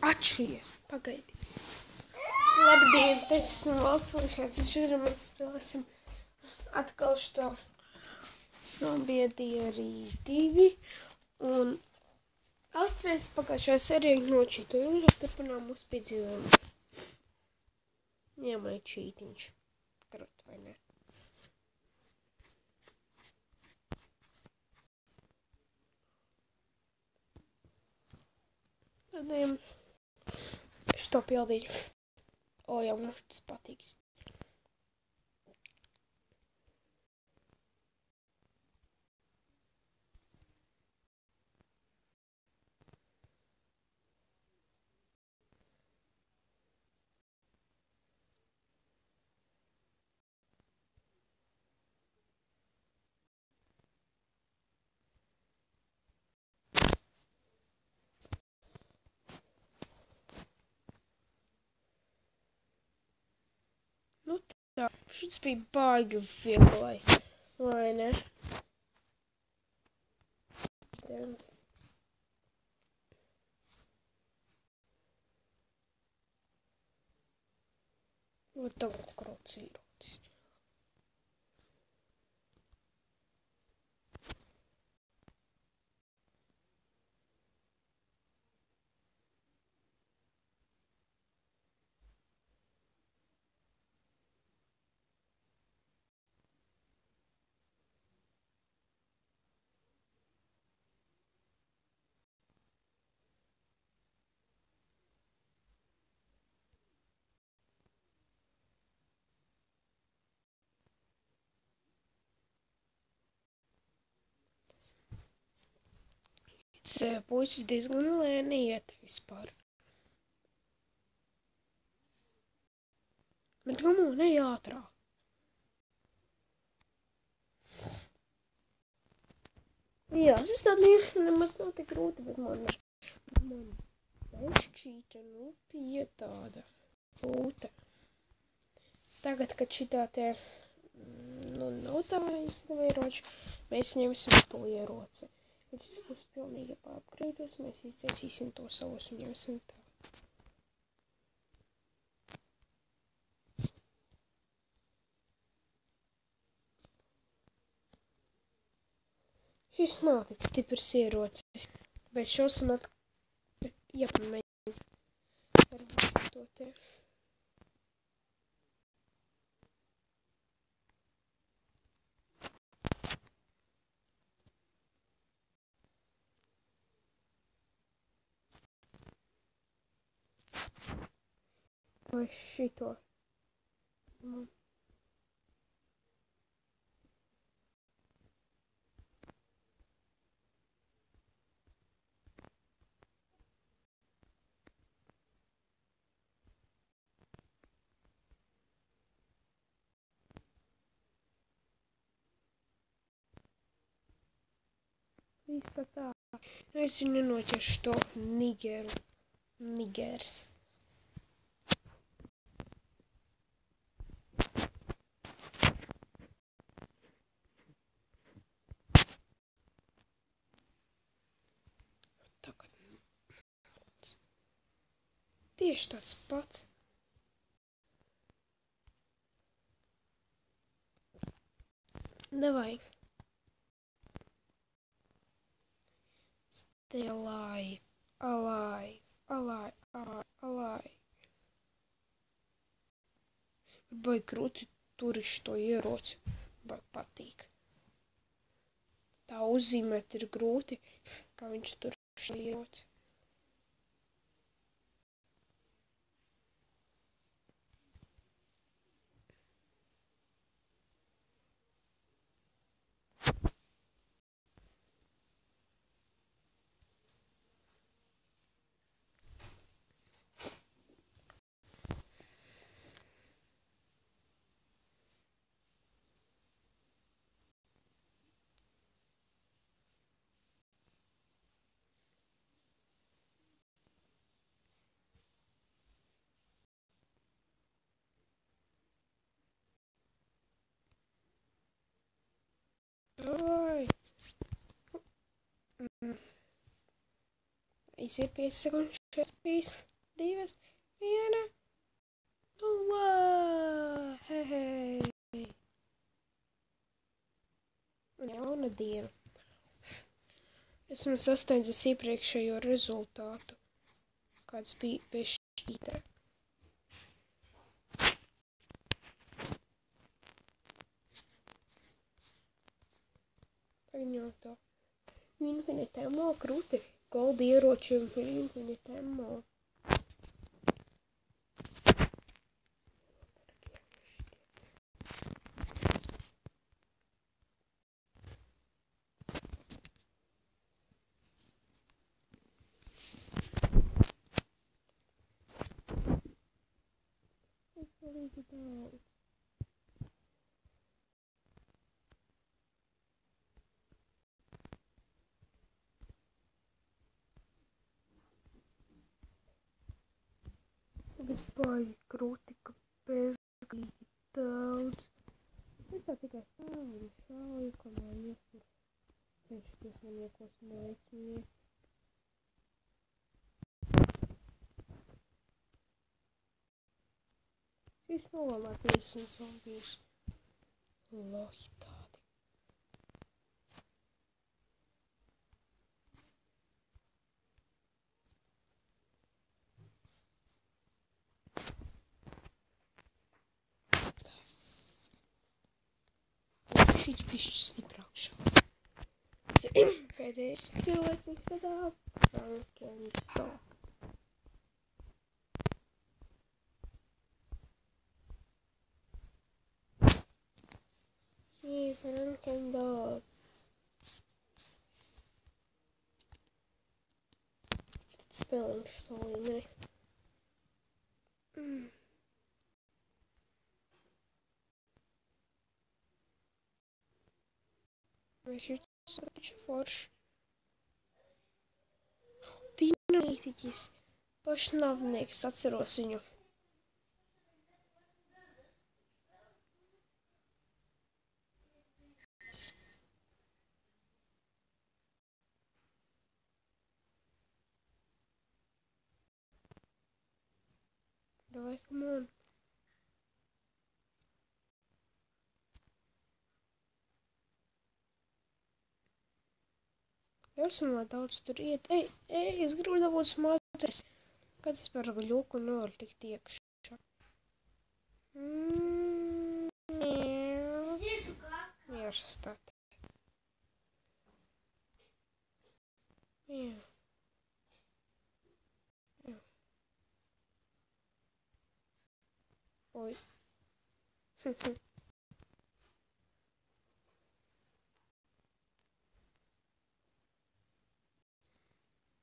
Atšķies, pagaidi. Labdien, es esmu Valcelišāds, un šodien mēs spēlēsim atkal šo Zombie Diary 2, un Austrijas pagājušajā serijā nočītoju, un es turpinām mūsu piedzīvojumu. Jāmai čītiņš, karot vai ne. Tādiem, es to pildīju. O, jau mums tas patīks. Nu tā, šis bija baigi vieglais, vai ne? Nu tagad krocīrotis. Puisis diezgan lēni iet vispār. Bet gamu neej ātrāk. Jā, sastādīt nemaz nav tik grūti, bet man šķīta, bija tāda grūta. Tagad, kad šitā te, nav tā ieroči, mēs ņemsim to ieroci. Kad šis būs pilnīgi pārapgreidos, mēs izdzēsīsim to savus un ņemsim tā. Šis nav tik stiprs ierocis, tāpēc šosim jāpamēģina varbūt to te. Vai šito. Visa tā. Es viņu nenoķeršu to nigers. Tagad tieši tāds pats. Davai. Stay alive, alive, alive, alive. Baigi grūti turiši to ieroci, baigi patīk. Tā uzzīmēt ir grūti, kā viņš tur šo ieroci. Oi. Aiziet 5 sekundes, 4, 3. 2, 1, 0. Hei! Jauna diena. Esmu sasniedzis iepriekšējo rezultātu, kāds bija bez šķītē. Paņemto. Infinite ammo krūti. Goldi ieroči un infinite ammo. Ļoti daudz. Tagad baigi krūti, ka bezgalīgi daudz. Es tā tikai stāvu un šauju, ko man iesur. Cenšaties man iekos neveiksmīgi. Šis nolamā 50 zombijus. Lohi tādi. Šīs bišķi stiprāk šā. Pēdējais cilvēks tādā Frankenstein. Frankenstein. Tad spēlēšu to līmeni. Vai šis taču forši. Dinamītiķis. Pašnāvnieks, atceros viņu. Давай, come on. Esmu vēl daudz tur iet. Ej, es gribu dabūt smācēs. Kāds es par ļoku nevaru tikt iekšā. Ierastāt. Jā. Oi.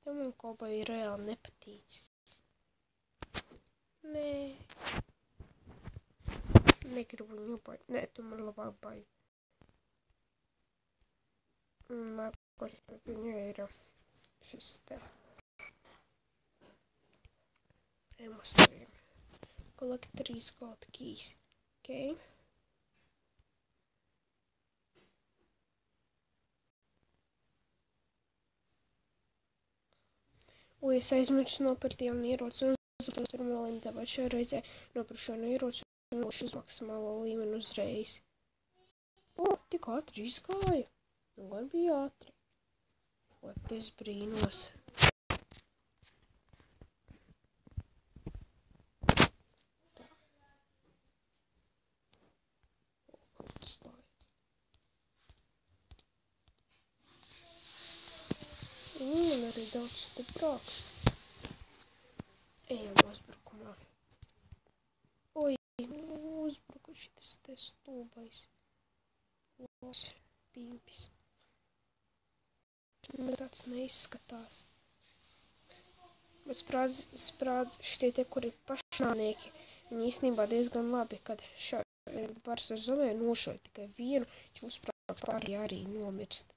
Tev man kopā ir reāli nepatīc. Nē. Negribu viņu baļ. Nē, tu man labāk baļ. Nākošais pēc viņu ir šis te. Emustoriem. Collect 3 gold keys. Okay. Ui, es aizmirsu nopirkt jaunu ieroci un uz pirmo līmeni, tāpēc šajā reizē nopirkšu jaunu ieroci un nošu uz maksimālo līmeni uzreiz. O, tik ātri izgāju. Nu, gan bija ātri. Ot, es brīnos. Man arī daudz stiprāks. Ejam uzbrukumā. Oi, uzbruka šitas te stūbais. Los pimpis. Man tāds neizskatās. Bet sprādz šitie te, kuri pašnāvnieki, viņi īstenībā diezgan labi, kad varas ar zomēju nošoja tikai vienu, viņš uzsprāgs pārējie arī nomirst.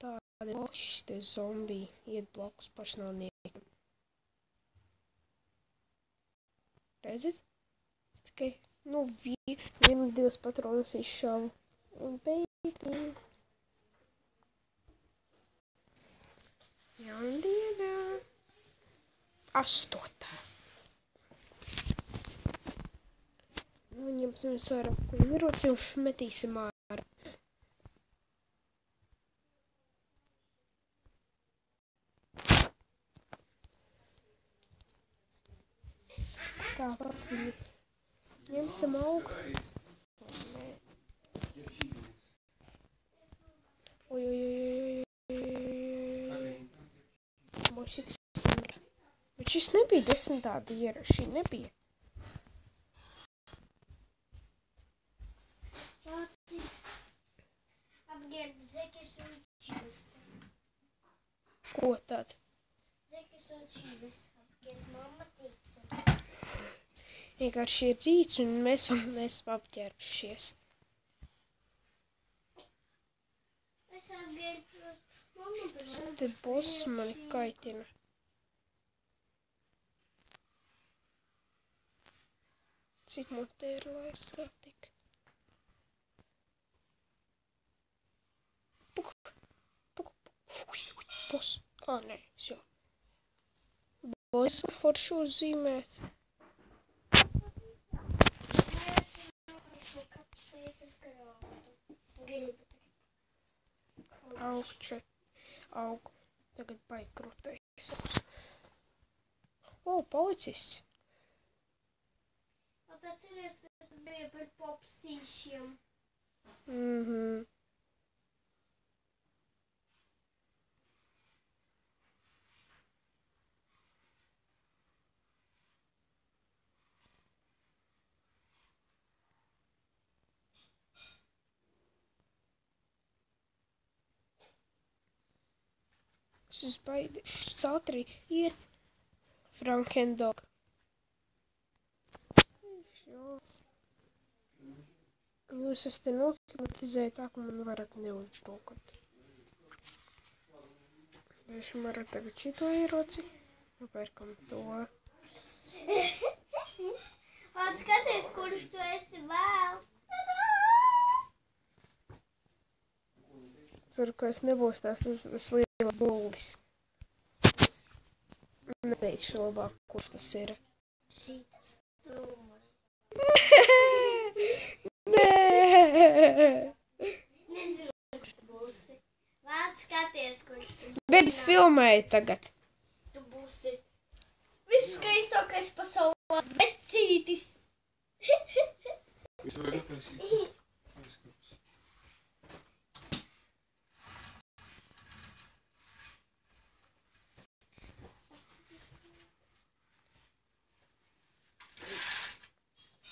Tādi šitie zombiji iet blakus pašnāvniekiem. Redzat? Es tikai, vienu, divas patronas izšāvu. Un beigti. Jaundienā. 8. Ņemsim vairāk ieroci un metīsim ārā. Tāpat viņi ņemsim augu. Oi. Būs ikstundra. Bet šis nebija 10. diena, šī nebija. Apģērbu zeķes un čības. Ko tad? Zeķes un čības. Apģērbu mamma tīca. Vienkārši ir rīts un mēs apģērbušies. Es apģērbšos. Mamma Tas te boss mani kaitina. Cik man te ir laiks satik? Boss. Nē, jau. Boss forši uzzīmēt. Aug. Tagad baigi krutējis. Policists. Atceries, kas bija par popsīšiem. Šis ātri iet. Frankendog. Jūs esat noklimatizēji tā, ka man varat neuzbrūkat. Mēs varat tagad šito ieroci. Nopērkam to. Vāc, skaties, kurš tu esi vēl. Ceru, ka es nebūs tās liela būlis. Neteikšu labāk, kurš tas ir. Šitas trūmas. Nē! Nezinu, kurš tu būsi. Vāc, skaties, kurš tu būsi. Bet es filmēju tagad. Tu būsi visskaistākais pasaulē vecītis. Visu vajag attaisīt. Aizskapus.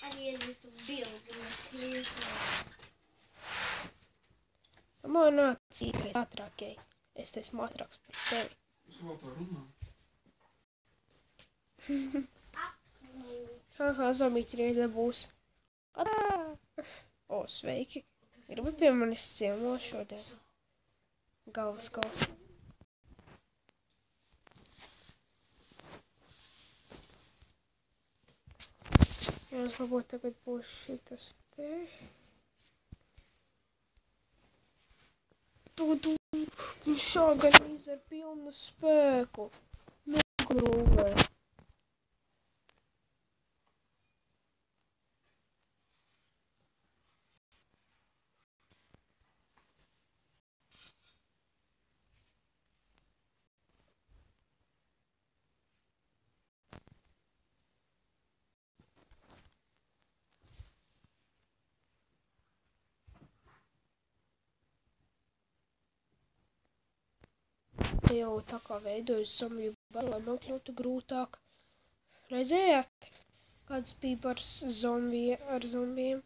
Atgriezies tu bildi no klīpā. Man nācīgais ātrākai. Es esmu ātrāks par sevi. Jūs vēl tā runā? Zomīti reizē būs. Sveiki. Gribat pie manis ciemos šodien? Galvas kausa. Jās varbūt tagad būs šitas te. Viņš šā gan ar pilnu spēku. Negrūvē. Jau tā kā veidojas zombiju baļu, lai man kļūtu grūtāk. Redzējāt, kāds bija ar zombijiem?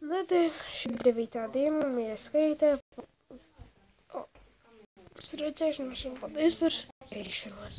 Tad šī 9. diena un ieskaitē. Uz redzēšanos un paldies par skatīšanos.